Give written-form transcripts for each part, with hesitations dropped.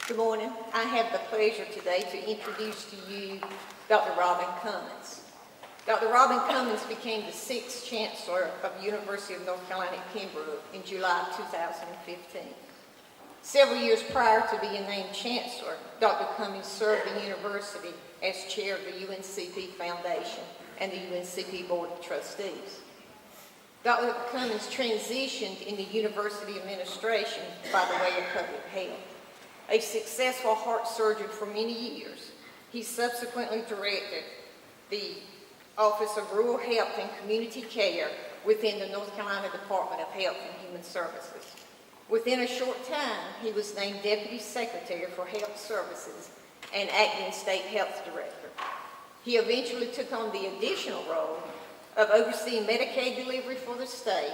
Good morning. I have the pleasure today to introduce to you Dr. Robin Cummins. Dr. Robin Cummins became the 6th Chancellor of the University of North Carolina at Pembroke in July 2015. Several years prior to being named Chancellor, Dr. Cummins served the university as Chair of the UNCP Foundation and the UNCP Board of Trustees. Dr. Cummins transitioned into university administration by the way of public health. A successful heart surgeon for many years, he subsequently directed the Office of Rural Health and Community Care within the North Carolina Department of Health and Human Services. Within a short time, he was named Deputy Secretary for Health Services and Acting State Health Director. He eventually took on the additional role of overseeing Medicaid delivery for the state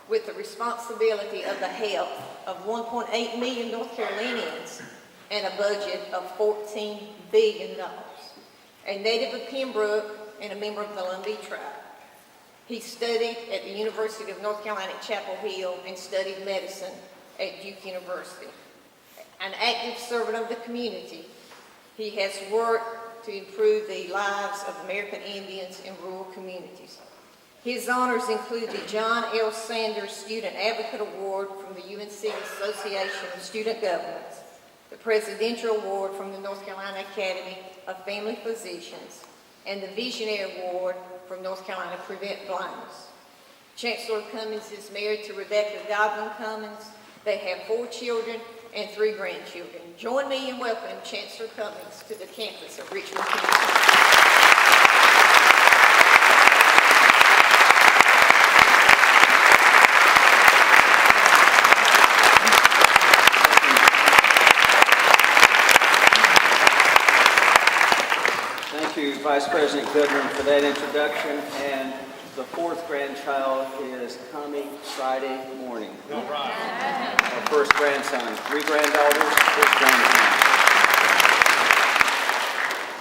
with the responsibility of the health of 1.8 million North Carolinians and a budget of $14 billion. A native of Pembroke and a member of the Lumbee tribe. He studied at the University of North Carolina at Chapel Hill and studied medicine at Duke University. An active servant of the community, he has worked to improve the lives of American Indians in rural communities. His honors include the John L. Sanders Student Advocate Award from the UNC Association of Student Governments, the Presidential Award from the North Carolina Academy of Family Physicians, and the Visionary Award from North Carolina Prevent Blindness. Chancellor Cummins is married to Rebecca Godwin Cummins. They have 4 children and 3 grandchildren. Join me in welcoming Chancellor Cummins to the campus of Richmond. Thank you, Vice President Goodman, for that introduction. And the 4th grandchild is coming Friday morning. All right. Our first grandson, 3 granddaughters, 1st grandson.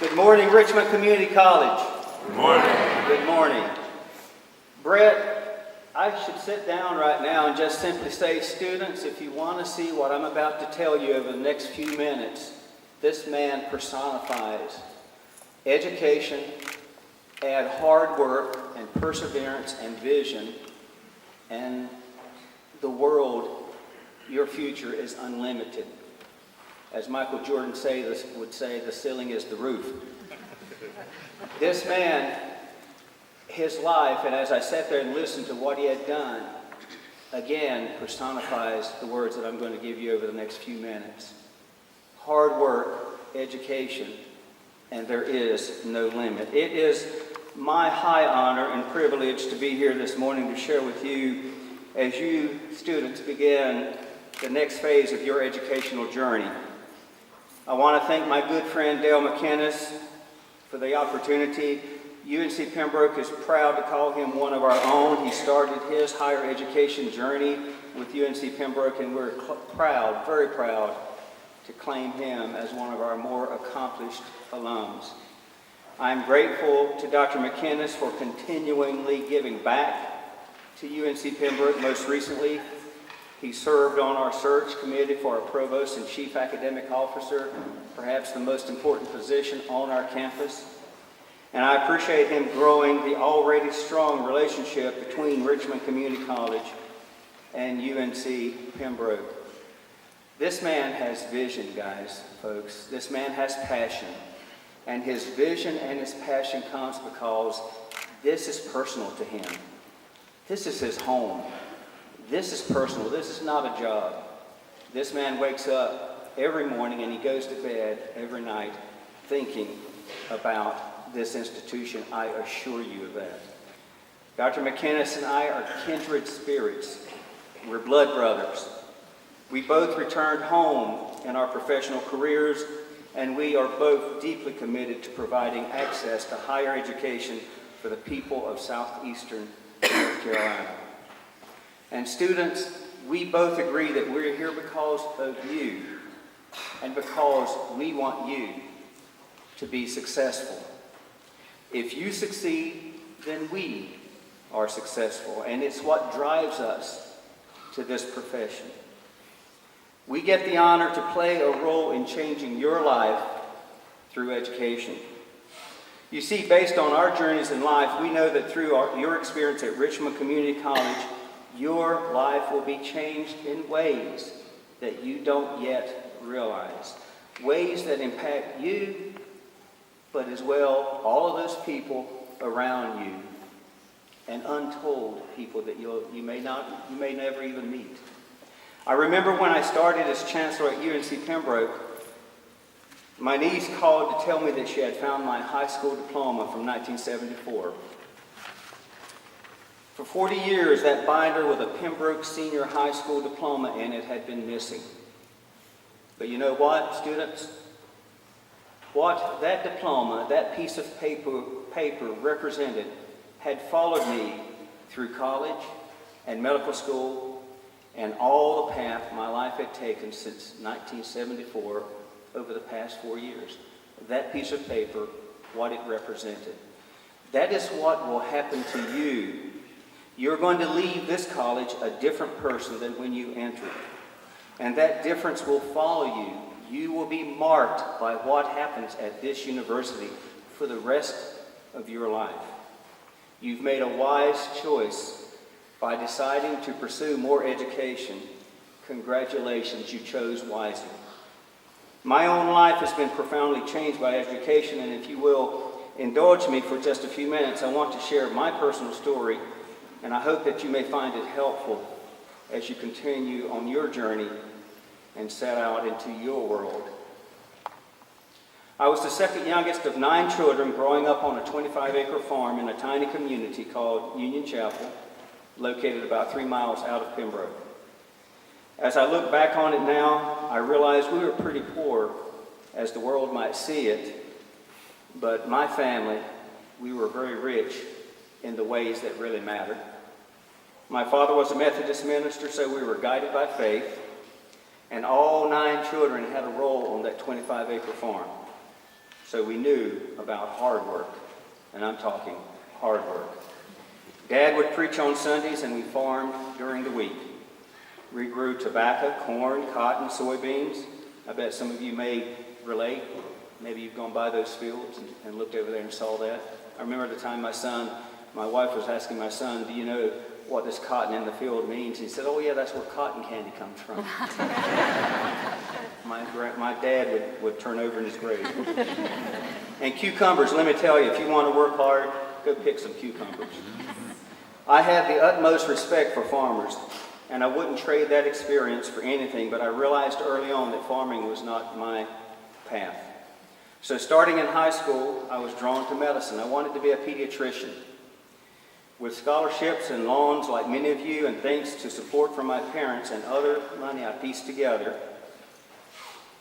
Good morning, Richmond Community College. Good morning. Good morning. Brett, I should sit down right now and just simply say, students, if you want to see what I'm about to tell you over the next few minutes, this man personifies education, add hard work and perseverance and vision, and the world, your future is unlimited. As Michael Jordan would say, the ceiling is the roof. This man, his life, and as I sat there and listened to what he had done, again personifies the words that I'm going to give you over the next few minutes. Hard work, education, and there is no limit. It is my high honor and privilege to be here this morning to share with you as you students begin the next phase of your educational journey. I want to thank my good friend Dale McInnes for the opportunity. UNC Pembroke is proud to call him one of our own. He started his higher education journey with UNC Pembroke, and we're proud, very proud, to claim him as one of our more accomplished alums. I'm grateful to Dr. McInnes for continually giving back to UNC Pembroke. Most recently, he served on our search committee for our provost and chief academic officer, perhaps the most important position on our campus. And I appreciate him growing the already strong relationship between Richmond Community College and UNC Pembroke. This man has vision, guys, folks. This man has passion. And his vision and his passion comes because this is personal to him. This is his home. This is personal. This is not a job. This man wakes up every morning and he goes to bed every night thinking about this institution. I assure you of that. Dr. McInnes and I are kindred spirits. We're blood brothers. We both returned home in our professional careers, and we are both deeply committed to providing access to higher education for the people of southeastern North Carolina. And students, we both agree that we're here because of you and because we want you to be successful. If you succeed, then we are successful, and it's what drives us to this profession. We get the honor to play a role in changing your life through education. You see, based on our journeys in life, we know that through your experience at Richmond Community College, your life will be changed in ways that you don't yet realize. Ways that impact you, but as well all of those people around you and untold people that you may never even meet. I remember when I started as chancellor at UNC Pembroke, my niece called to tell me that she had found my high school diploma from 1974. For 40 years, that binder with a Pembroke Senior High School diploma in it had been missing. But you know what, students? What that diploma, that piece of paper represented, had followed me through college and medical school and all the path my life had taken since 1974 over the past 4 years. That piece of paper, what it represented. That is what will happen to you. You're going to leave this college a different person than when you entered. And that difference will follow you. You will be marked by what happens at this university for the rest of your life. You've made a wise choice by deciding to pursue more education. Congratulations, you chose wisely. My own life has been profoundly changed by education, and if you will indulge me for just a few minutes, I want to share my personal story, and I hope that you may find it helpful as you continue on your journey and set out into your world. I was the second youngest of 9 children growing up on a 25-acre farm in a tiny community called Union Chapel, located about 3 miles out of Pembroke. As I look back on it now, I realize we were pretty poor as the world might see it, but my family, we were very rich in the ways that really mattered. My father was a Methodist minister, so we were guided by faith, and all 9 children had a role on that 25-acre farm. So we knew about hard work, and I'm talking hard work. Dad would preach on Sundays, and we farmed during the week. We grew tobacco, corn, cotton, soybeans. I bet some of you may relate. Maybe you've gone by those fields and looked over there and saw that. I remember the time my wife was asking my son, do you know what this cotton in the field means? He said, oh yeah, that's where cotton candy comes from. My dad would turn over in his grave. And cucumbers, let me tell you, if you want to work hard, go pick some cucumbers. I have the utmost respect for farmers, and I wouldn't trade that experience for anything, but I realized early on that farming was not my path. So starting in high school, I was drawn to medicine. I wanted to be a pediatrician. With scholarships and loans like many of you, and thanks to support from my parents and other money I pieced together,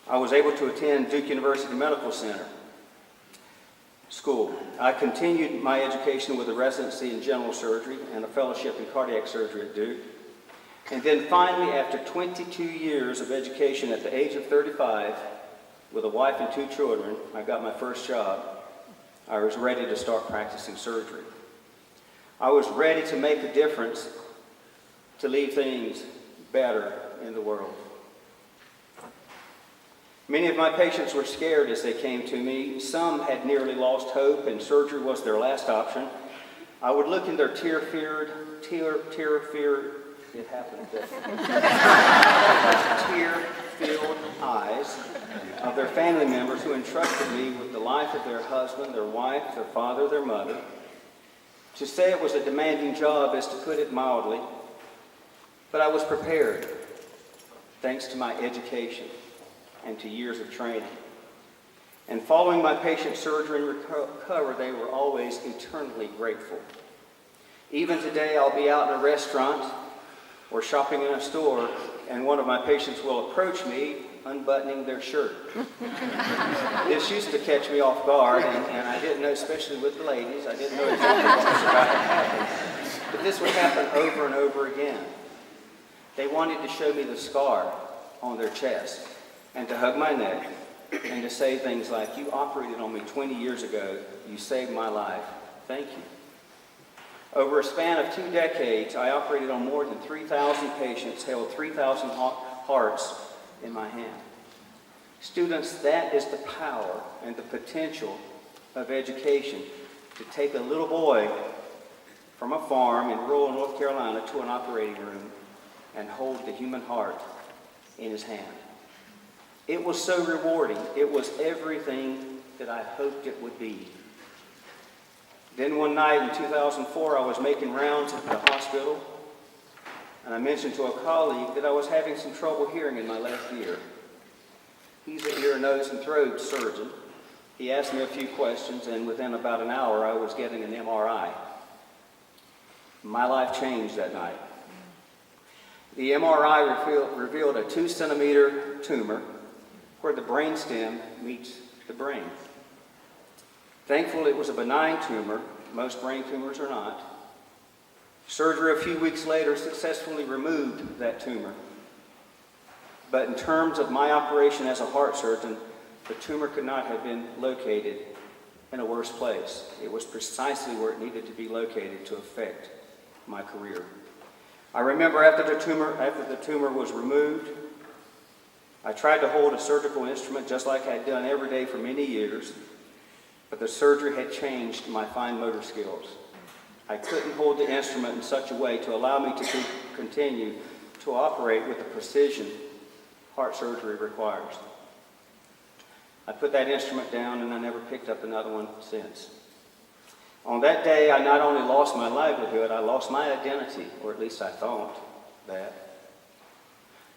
I was able to attend Duke University Medical Center School. I continued my education with a residency in general surgery and a fellowship in cardiac surgery at Duke. And then finally, after 22 years of education at the age of 35, with a wife and 2 children, I got my first job. I was ready to start practicing surgery. I was ready to make a difference, to leave things better in the world. Many of my patients were scared as they came to me. Some had nearly lost hope and surgery was their last option. I would look in their tear-filled eyes of their family members who entrusted me with the life of their husband, their wife, their father, their mother. To say it was a demanding job is to put it mildly, but I was prepared, thanks to my education and to years of training. And following my patient's surgery and recovery, they were always eternally grateful. Even today, I'll be out in a restaurant or shopping in a store, and one of my patients will approach me unbuttoning their shirt. This used to catch me off guard, and I didn't know, especially with the ladies, I didn't know exactly what was about to happen. But this would happen over and over again. They wanted to show me the scar on their chest and to hug my neck and to say things like, you operated on me 20 years ago, you saved my life, thank you. Over a span of 2 decades, I operated on more than 3,000 patients, held 3,000 hearts in my hand. Students, that is the power and the potential of education, to take a little boy from a farm in rural North Carolina to an operating room and hold the human heart in his hand. It was so rewarding. It was everything that I hoped it would be. Then one night in 2004, I was making rounds at the hospital, and I mentioned to a colleague that I was having some trouble hearing in my left ear. He's an ear, nose, and throat surgeon. He asked me a few questions, and within about an hour, I was getting an MRI. My life changed that night. The MRI revealed a 2-centimeter tumor where the brainstem meets the brain. Thankfully, it was a benign tumor. Most brain tumors are not. Surgery a few weeks later successfully removed that tumor. But in terms of my operation as a heart surgeon, the tumor could not have been located in a worse place. It was precisely where it needed to be located to affect my career. I remember after the tumor was removed, I tried to hold a surgical instrument just like I'd done every day for many years, but the surgery had changed my fine motor skills. I couldn't hold the instrument in such a way to allow me to continue to operate with the precision heart surgery requires. I put that instrument down and I never picked up another one since. On that day, I not only lost my livelihood, I lost my identity, or at least I thought that.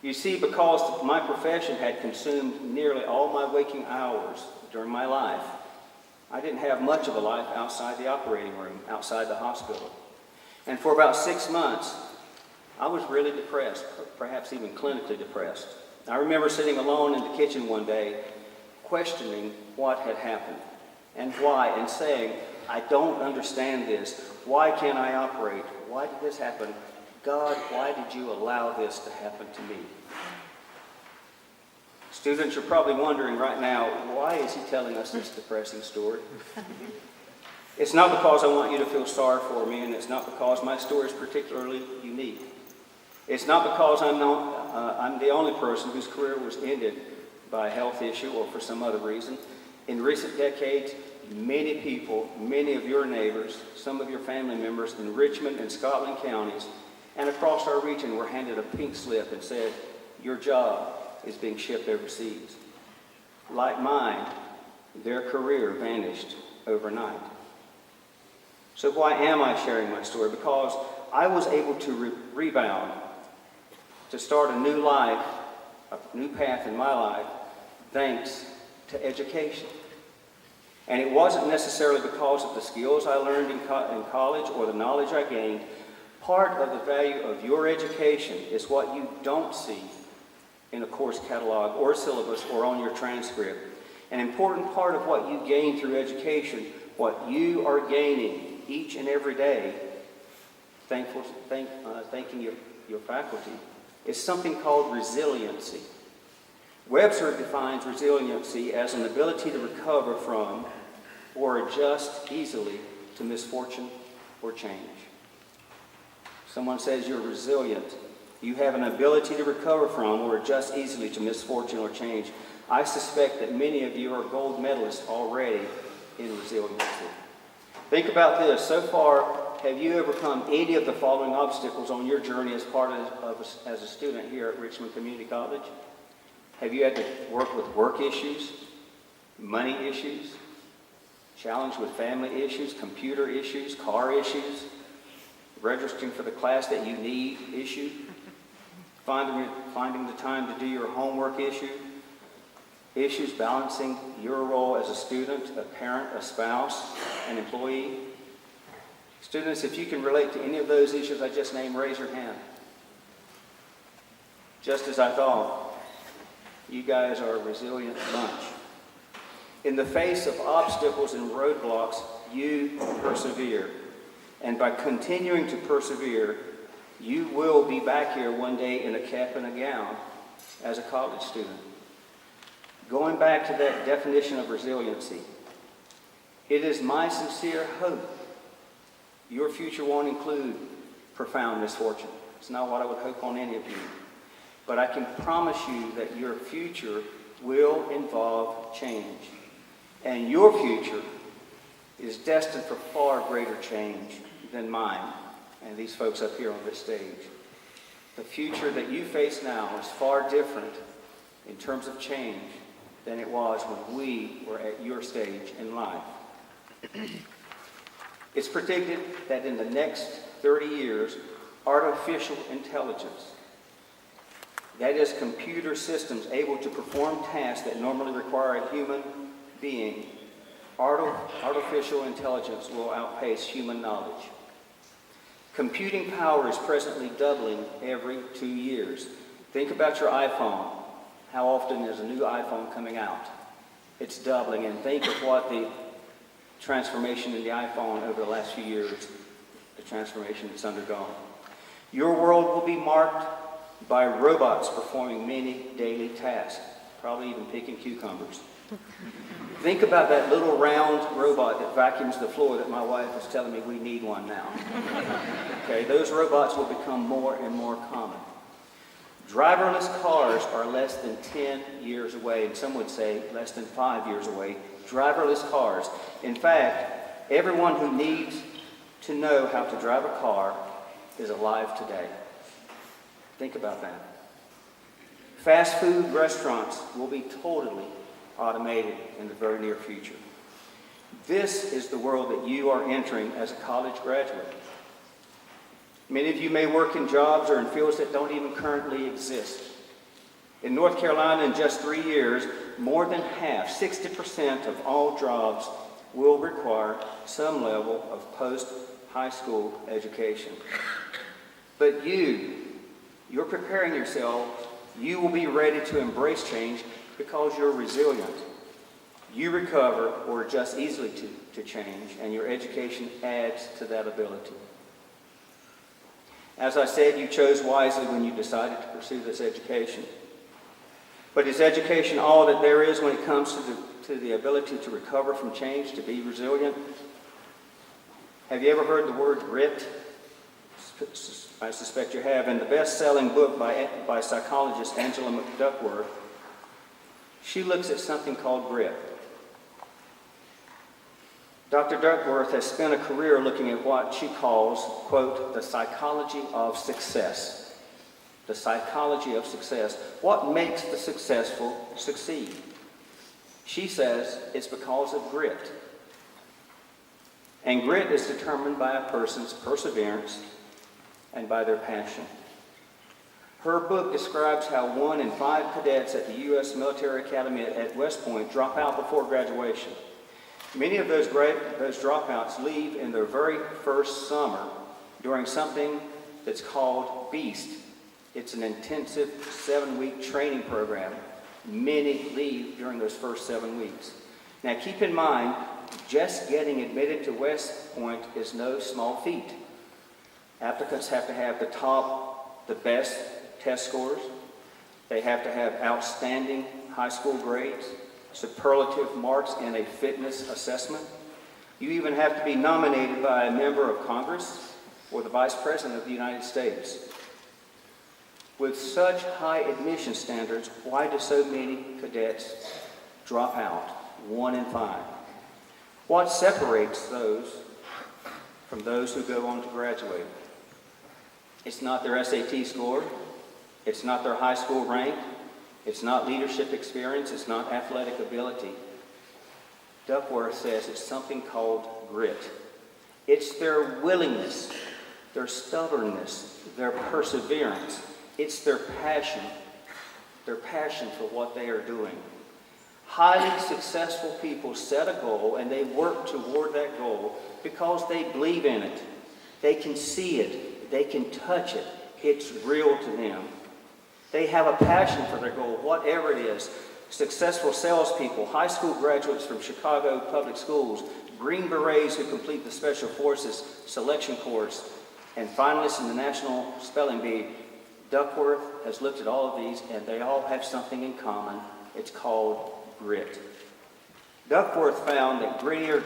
You see, because my profession had consumed nearly all my waking hours during my life, I didn't have much of a life outside the operating room, outside the hospital. And for about 6 months, I was really depressed, perhaps even clinically depressed. I remember sitting alone in the kitchen one day, questioning what had happened and why, and saying, I don't understand this. Why can't I operate? Why did this happen? God, why did you allow this to happen to me? Students, you're probably wondering right now, why is he telling us this depressing story? It's not because I want you to feel sorry for me, and it's not because my story is particularly unique. It's not because I'm the only person whose career was ended by a health issue or for some other reason. In recent decades, many people, many of your neighbors, some of your family members in Richmond and Scotland counties and across our region were handed a pink slip and said, your job is being shipped overseas. Like mine, their career vanished overnight. So why am I sharing my story? Because I was able to rebound, to start a new life, a new path in my life, thanks to education. And it wasn't necessarily because of the skills I learned in college or the knowledge I gained. Part of the value of your education is what you don't see in a course catalog or syllabus or on your transcript. An important part of what you gain through education, what you are gaining each and every day, thanking your faculty, is something called resiliency. Webster defines resiliency as an ability to recover from or adjust easily to misfortune or change. Someone says you're resilient. You have an ability to recover from or adjust easily to misfortune or change. I suspect that many of you are gold medalists already in resiliency. Think about this. So far, have you overcome any of the following obstacles on your journey as a student here at Richmond Community College? Have you had to work with work issues, money issues, challenged with family issues, computer issues, car issues, registering for the class that you need issue, finding the time to do your homework issues balancing your role as a student, a parent, a spouse, an employee? Students, if you can relate to any of those issues I just named, raise your hand. Just as I thought, you guys are a resilient bunch. In the face of obstacles and roadblocks, you persevere. And by continuing to persevere, you will be back here one day in a cap and a gown as a college student. Going back to that definition of resiliency, it is my sincere hope your future won't include profound misfortune. It's not what I would hope on any of you. but I can promise you that your future will involve change. And your future is destined for far greater change than mine and these folks up here on this stage. The future that you face now is far different in terms of change than it was when we were at your stage in life. It's predicted that in the next 30 years, artificial intelligence, that is computer systems able to perform tasks that normally require a human being, artificial intelligence will outpace human knowledge. Computing power is presently doubling every 2 years. Think about your iPhone. How often is a new iPhone coming out? It's doubling, and think of what the transformation in the iPhone over the last few years, the transformation it's undergone. Your world will be marked by robots performing many daily tasks, probably even picking cucumbers. Think about that little round robot that vacuums the floor that my wife is telling me we need one now. Okay, those robots will become more and more common. Driverless cars are less than 10 years away, and some would say less than 5 years away. Driverless cars. In fact, everyone who needs to know how to drive a car is alive today. Think about that. Fast food restaurants will be totally automated in the very near future. This is the world that you are entering as a college graduate. Many of you may work in jobs or in fields that don't even currently exist. In North Carolina, in just 3 years, more than half, 60% of all jobs will require some level of post-high school education. But you're preparing yourself. You will be ready to embrace change because you're resilient. You recover or adjust easily to change, and your education adds to that ability. As I said, you chose wisely when you decided to pursue this education. But is education all that there is when it comes to the ability to recover from change, to be resilient? Have you ever heard the word grit? I suspect you have. In the best-selling book by psychologist Angela Duckworth, she looks at something called grit. Dr. Duckworth has spent a career looking at what she calls, quote, the psychology of success. The psychology of success. What makes the successful succeed? She says it's because of grit. And grit is determined by a person's perseverance and by their passion. Her book describes how 1 in 5 cadets at the U.S. Military Academy at West Point drop out before graduation. Many of those dropouts leave in their very first summer during something that's called BEAST. It's an intensive 7-week training program. Many leave during those first 7 weeks. Now keep in mind, just getting admitted to West Point is no small feat. Applicants have to have the best test scores. They have to have outstanding high school grades, superlative marks in a fitness assessment. You even have to be nominated by a member of Congress or the Vice President of the United States. With such high admission standards, why do so many cadets drop out? 1 in 5. What separates those from those who go on to graduate? It's not their SAT score. It's not their high school rank. It's not leadership experience. It's not athletic ability. Duckworth says it's something called grit. It's their willingness, their stubbornness, their perseverance. It's their passion for what they are doing. Highly successful people set a goal and they work toward that goal because they believe in it. They can see it. They can touch it. It's real to them. They have a passion for their goal, whatever it is. Successful salespeople, high school graduates from Chicago public schools, Green Berets who complete the Special Forces selection course, and finalists in the National Spelling Bee. Duckworth has looked at all of these, and they all have something in common. It's called grit. Duckworth found that grittier